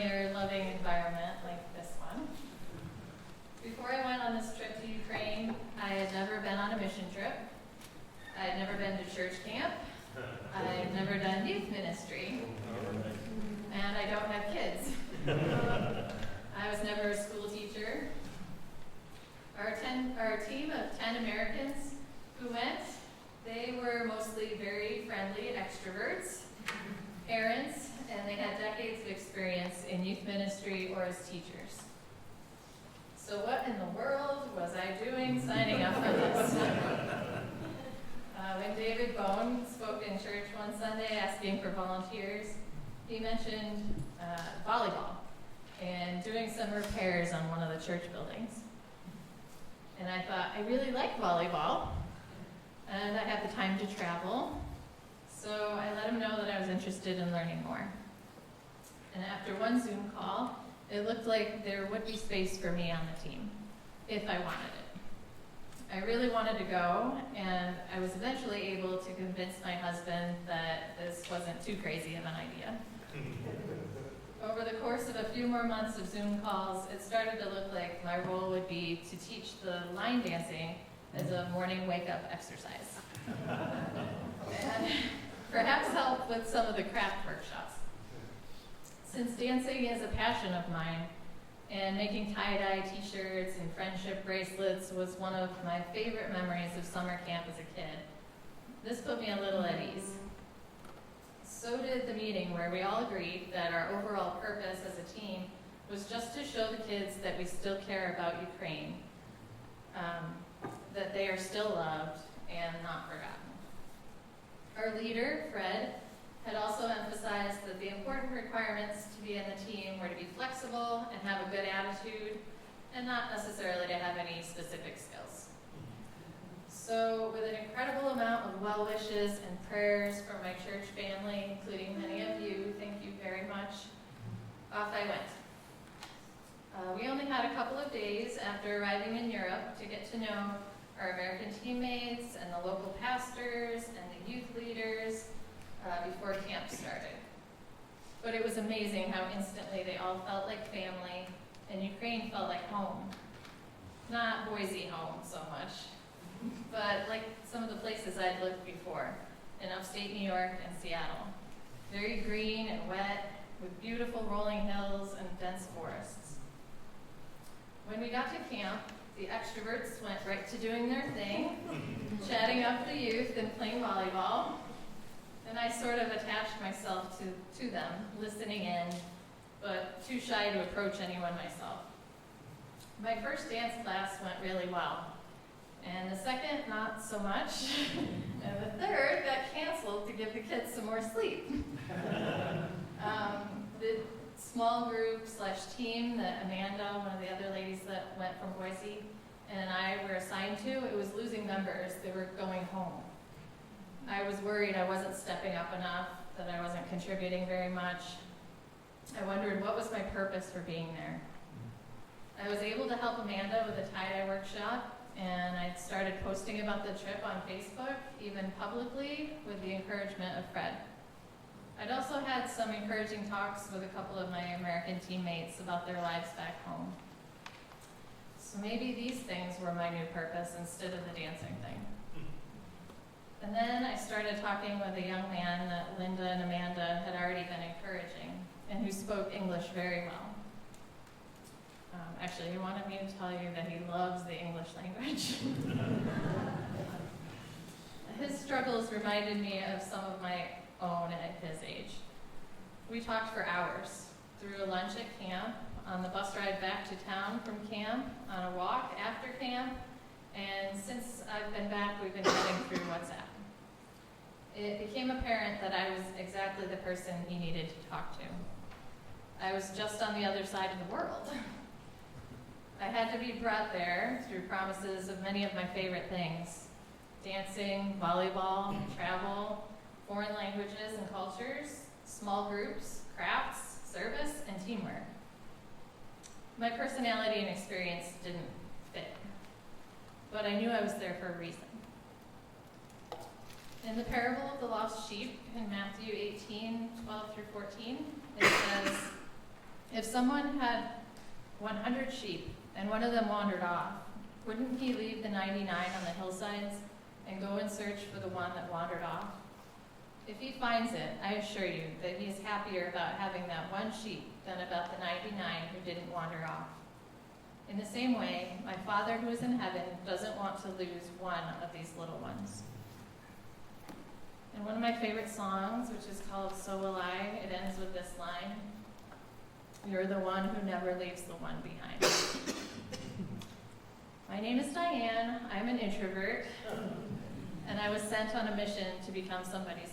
familiar, loving environment like this one. Before I went on this trip to Ukraine, I had never been on a mission trip. I had never been to church camp. I had never done youth ministry. And I don't have kids. I was never a school teacher. Our team of 10 Americans who went, they were mostly very friendly extroverts, parents, and they had decades of experience in youth ministry or as teachers. So what in the world was I doing signing up for this? When David Bone spoke in church one Sunday asking for volunteers, he mentioned volleyball and doing some repairs on one of the church buildings. And I thought, I really like volleyball, and I have the time to travel, so I let him know that I was interested in learning more. And after one Zoom call, it looked like there would be space for me on the team, if I wanted it. I really wanted to go, and I was eventually able to convince my husband that this wasn't too crazy of an idea. Over the course of a few more months of Zoom calls, it started to look like my role would be to teach the line dancing as a morning wake-up exercise. And perhaps help with some of the craft workshops. Since dancing is a passion of mine, and making tie-dye t-shirts and friendship bracelets was one of my favorite memories of summer camp as a kid, this put me a little at ease. So did the meeting where we all agreed that our overall purpose as a team was just to show the kids that we still care about Ukraine, that they are still loved and not forgotten. Our leader, Fred, had also emphasized that the important requirements to be in the team were to be flexible and have a good attitude, and not necessarily to have any specific skills. So with an incredible amount of well wishes and prayers from my church family, including many of you, thank you very much, off I went. We only had a couple of days after arriving in Europe to get to know our American teammates and the local pastors and the youth leaders before camp started. But it was amazing how instantly they all felt like family, and Ukraine felt like home. Not Boise home so much, but like some of the places I'd lived before, in upstate New York and Seattle. Very green and wet, with beautiful rolling hills and dense forests. When we got to camp, the extroverts went right to doing their thing, chatting up the youth and playing volleyball. And I sort of attached myself to them, listening in, but too shy to approach anyone myself. My first dance class went really well, and the second, not so much, and the third got canceled to give the kids some more sleep. The small group / team that Amanda, one of the other ladies that went from Boise, and I were assigned to, it was losing members. They were going home. I was worried I wasn't stepping up enough, that I wasn't contributing very much. I wondered what was my purpose for being there. I was able to help Amanda with a tie-dye workshop, and I started posting about the trip on Facebook, even publicly, with the encouragement of Fred. I'd also had some encouraging talks with a couple of my American teammates about their lives back home. So maybe these things were my new purpose instead of the dancing thing. And then I started talking with a young man that Linda and Amanda had already been encouraging, and who spoke English very well. Actually, he wanted me to tell you that he loves the English language. His struggles reminded me of some of my own at his age. We talked for hours, through a lunch at camp, on the bus ride back to town from camp, on a walk after camp, and since I've been back, we've been chatting through WhatsApp. It became apparent that I was exactly the person he needed to talk to. I was just on the other side of the world. I had to be brought there through promises of many of my favorite things: dancing, volleyball, travel, foreign languages and cultures, small groups, crafts, service, and teamwork. My personality and experience didn't fit, but I knew I was there for a reason. In the parable of the lost sheep in Matthew 18:12-14, it says, If someone had 100 sheep and one of them wandered off, wouldn't he leave the 99 on the hillsides and go and search for the one that wandered off? If he finds it, I assure you that he is happier about having that one sheep than about the 99 who didn't wander off. In the same way, my Father who is in heaven doesn't want to lose one of these little ones. And one of my favorite songs, which is called So Will I, it ends with this line: "You're the one who never leaves the one behind." My name is Diane. I'm an introvert, and I was sent on a mission to become somebody's